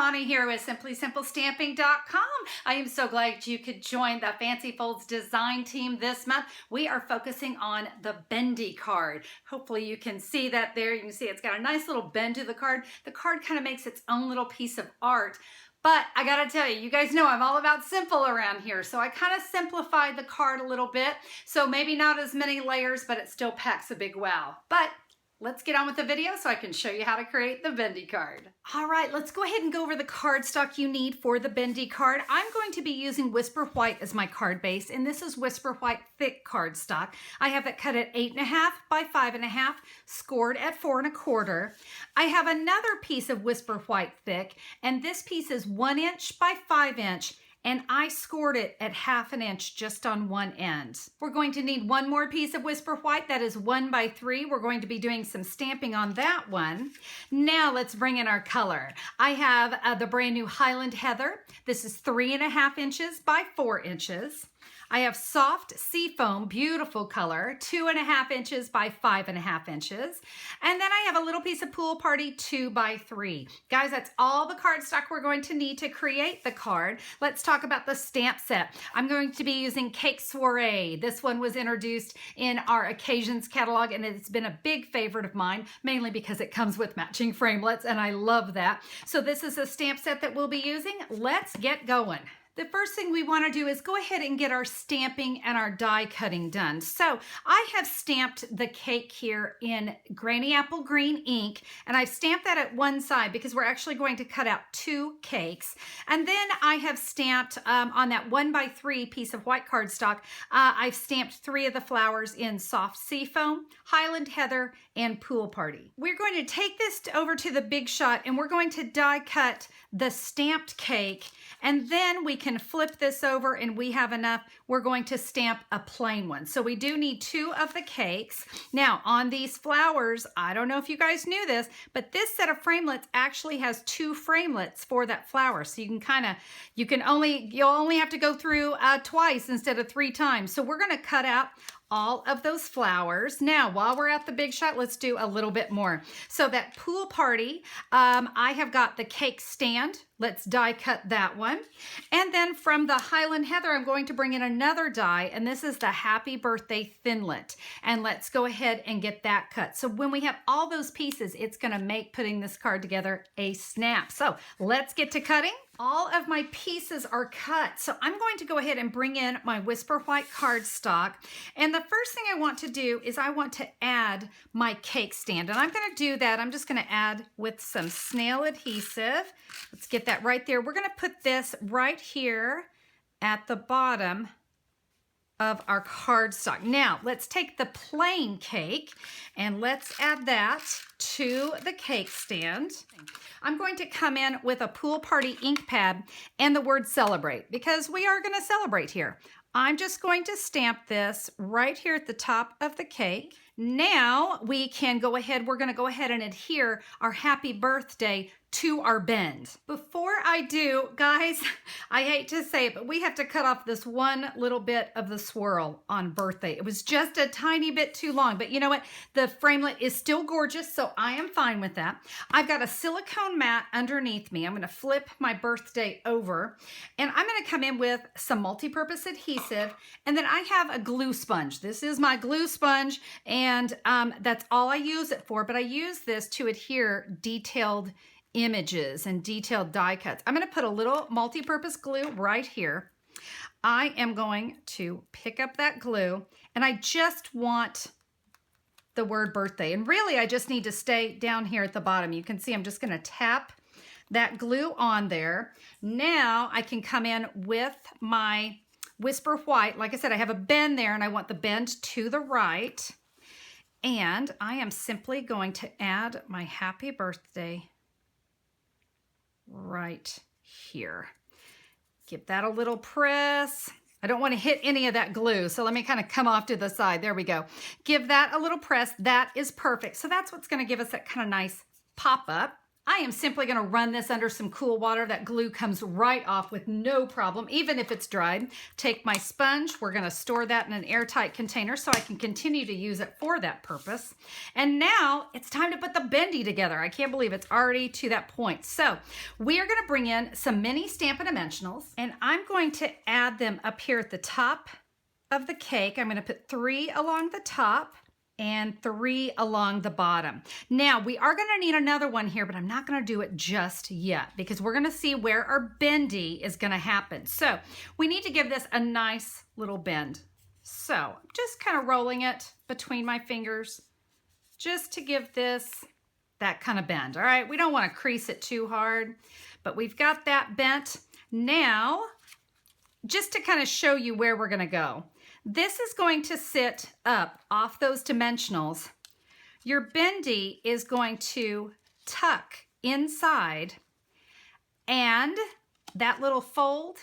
Connie here with SimplySimpleStamping.com. I am so glad you could join the Fancy Folds design team this month. We are focusing on the Bendi card. Hopefully you can see that there. You can see it's got a nice little bend to the card. The card kind of makes its own little piece of art. But I gotta tell you, you guys know I'm all about simple around here. So I kind of simplified the card a little bit. So maybe not as many layers, but it still packs a big wow. But let's get on with the video so I can show you how to create the Bendi card. All right, let's go ahead and go over the cardstock you need for the Bendi card. I'm going to be using Whisper White as my card base, and this is Whisper White thick cardstock. I have it cut at 8.5 by 5.5, scored at 4 1/4. I have another piece of Whisper White thick, and this piece is 1 inch by 5 inch, and I scored it at 1/2 inch just on one end. We're going to need one more piece of Whisper White, that is 1 by 3. We're going to be doing some stamping on that one. Now let's bring in our color. I have the brand new Highland Heather. This is 3.5 inches by 4 inches. I have soft seafoam, beautiful color, 2.5 inches by 5.5 inches. And then I have a little piece of Pool Party 2 by 3. Guys, that's all the cardstock we're going to need to create the card. Let's talk about the stamp set. I'm going to be using Cake Soiree. This one was introduced in our Occasions catalog, and it's been a big favorite of mine, mainly because it comes with matching framelits, and I love that. So this is a stamp set that we'll be using. Let's get going. The first thing we want to do is go ahead and get our stamping and our die cutting done. So I have stamped the cake here in Granny Apple Green ink, and I've stamped that at one side because we're actually going to cut out 2 cakes. And then I have stamped on that 1 by 3 piece of white cardstock, I've stamped 3 of the flowers in soft seafoam, Highland Heather, and Pool Party. We're going to take this over to the Big Shot, and we're going to die cut the stamped cake, and then we can flip this over and we have enough. We're going to stamp a plain one. So we do need 2 of the cakes. Now on these flowers, I don't know if you guys knew this, but this set of framelits actually has 2 framelits for that flower. So you can you'll only have to go through twice instead of 3 times. So we're gonna cut out all of those flowers. Now, while we're at the Big Shot, let's do a little bit more. So that Pool Party, I have got the cake stand. Let's die cut that one. And then from the Highland Heather, I'm going to bring in another die, and this is the Happy Birthday Thinlet. And let's go ahead and get that cut. So when we have all those pieces, it's gonna make putting this card together a snap. So let's get to cutting. All of my pieces are cut. So I'm going to go ahead and bring in my Whisper White cardstock. And the first thing I want to do is I want to add my cake stand. And I'm gonna do that. I'm just gonna add with some snail adhesive. Let's get that right there. We're gonna put this right here at the bottom of our cardstock. Now, let's take the plain cake and let's add that to the cake stand. I'm going to come in with a Pool Party ink pad and the word celebrate, because we are going to celebrate here. I'm just going to stamp this right here at the top of the cake. Now we can go ahead, we're going to go ahead and adhere our happy birthday to our bend. Before I do, guys, I hate to say it, but we have to cut off this one little bit of the swirl on birthday. It was just a tiny bit too long, but you know what? The framelit is still gorgeous, so I am fine with that. I've got a silicone mat underneath me. I'm gonna flip my birthday over, and I'm gonna come in with some multi-purpose adhesive, and then I have a glue sponge. This is my glue sponge, and that's all I use it for, but I use this to adhere detailed images and detailed die cuts. I'm going to put a little multi-purpose glue right here. I am going to pick up that glue, and I just want the word birthday. And really, I just need to stay down here at the bottom. You can see I'm just going to tap that glue on there. Now I can come in with my Whisper White. Like I said, I have a bend there, and I want the bend to the right. And I am simply going to add my happy birthday right here. Give that a little press. I don't want to hit any of that glue, so let me kind of come off to the side. There we go. Give that a little press. That is perfect. So that's what's going to give us that kind of nice pop up I am simply going to run this under some cool water. That glue comes right off with no problem, even if it's dried. Take my sponge. We're going to store that in an airtight container so I can continue to use it for that purpose. And now it's time to put the bendy together. I can't believe it's already to that point. So we are going to bring in some mini Stampin' Dimensionals, and I'm going to add them up here at the top of the cake. I'm going to put 3 along the top and 3 along the bottom. Now we are going to need another one here, but I'm not going to do it just yet because we're going to see where our bendy is going to happen. So we need to give this a nice little bend. So I'm just kind of rolling it between my fingers just to give this that kind of bend. All right, we don't want to crease it too hard, but we've got that bent. Now, just to kind of show you where we're going to go. This is going to sit up off those dimensionals. Your bendy is going to tuck inside, and that little fold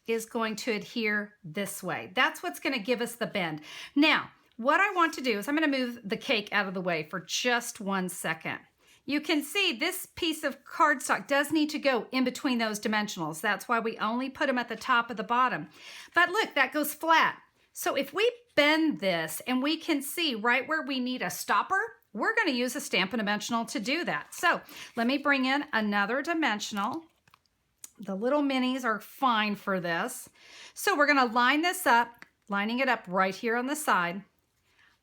is going to adhere this way. That's what's going to give us the bend. Now, what I want to do is I'm going to move the cake out of the way for just 1 second. You can see this piece of cardstock does need to go in between those dimensionals. That's why we only put them at the top of the bottom. But look, that goes flat. So if we bend this and we can see right where we need a stopper, we're going to use a Stampin' Dimensional to do that. So let me bring in another dimensional. The little minis are fine for this. So we're going to line this up, lining it up right here on the side.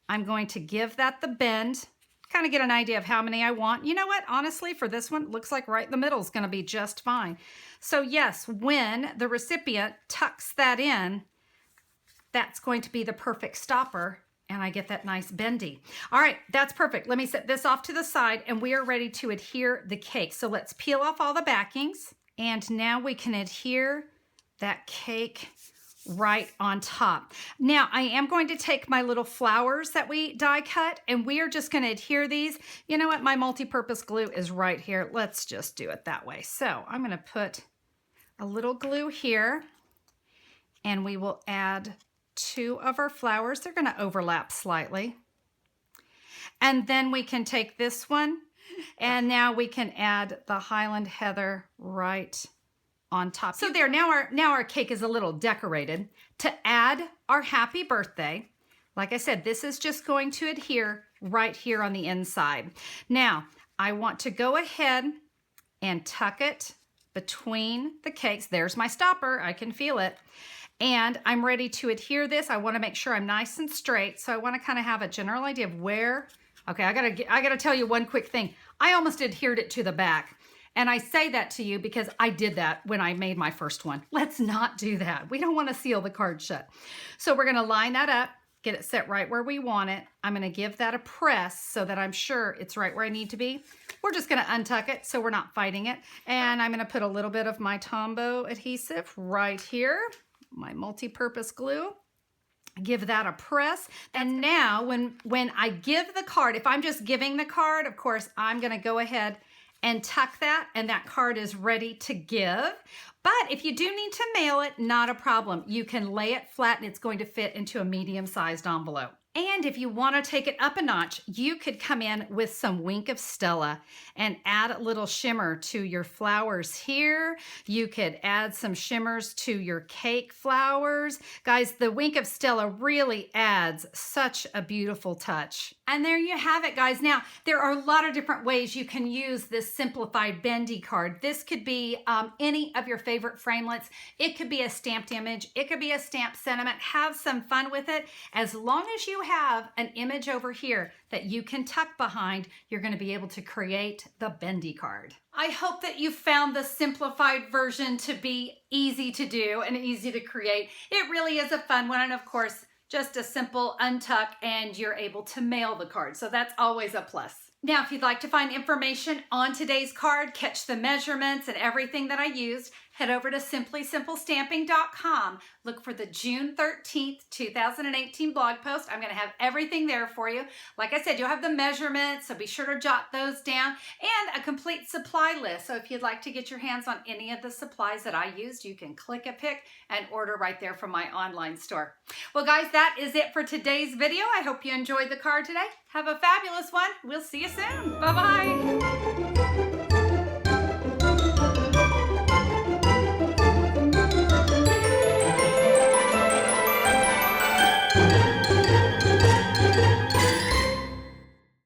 I'm going to give that the bend, kind of get an idea of how many I want. You know what? Honestly, for this one, it looks like right in the middle is going to be just fine. So yes, when the recipient tucks that in, that's going to be the perfect stopper, and I get that nice bendy. All right, that's perfect. Let me set this off to the side, and we are ready to adhere the cake. So let's peel off all the backings, and now we can adhere that cake right on top. Now, I am going to take my little flowers that we die cut, and we are just going to adhere these. You know what? My multi-purpose glue is right here. Let's just do it that way. So I'm going to put a little glue here, and we will add 2 of our flowers. They're going to overlap slightly. And then we can take this one, and now we can add the Highland Heather right on top. So there, now our cake is a little decorated. To add our happy birthday, like I said, this is just going to adhere right here on the inside. Now, I want to go ahead and tuck it between the cakes. There's my stopper. I can feel it. And I'm ready to adhere this. I want to make sure I'm nice and straight. So I want to kind of have a general idea of where. Okay, I gotta tell you one quick thing. I almost adhered it to the back. And I say that to you because I did that when I made my first one. Let's not do that. We don't want to seal the card shut. So we're going to line that up, get it set right where we want it. I'm going to give that a press so that I'm sure it's right where I need to be. We're just going to untuck it so we're not fighting it. And I'm going to put a little bit of my tombow adhesive right here. My multi-purpose glue, give that a press. And now when I give the card, if I'm just giving the card, of course, I'm going to go ahead and tuck that, and that card is ready to give. But if you do need to mail it, not a problem. You can lay it flat and it's going to fit into a medium-sized envelope. And if you want to take it up a notch, you could come in with some Wink of Stella and add a little shimmer to your flowers here. You could add some shimmers to your cake flowers. Guys, the Wink of Stella really adds such a beautiful touch. And there you have it, guys. Now, there are a lot of different ways you can use this simplified bendy card. This could be any of your favorite framelits. It could be a stamped image. It could be a stamped sentiment. Have some fun with it. As long as you have an image over here that you can tuck behind, you're going to be able to create the bendy card. I hope that you found the simplified version to be easy to do and easy to create. It really is a fun one, and of course, just a simple untuck and you're able to mail the card. So that's always a plus. Now, if you'd like to find information on today's card, catch the measurements and everything that I used, head over to simplysimplestamping.com. Look for the June 13th, 2018 blog post. I'm going to have everything there for you. Like I said, you'll have the measurements, so be sure to jot those down, and a complete supply list. So if you'd like to get your hands on any of the supplies that I used, you can click a pick and order right there from my online store. Well, guys, that is it for today's video. I hope you enjoyed the card today. Have a fabulous one. We'll see you soon. Bye-bye.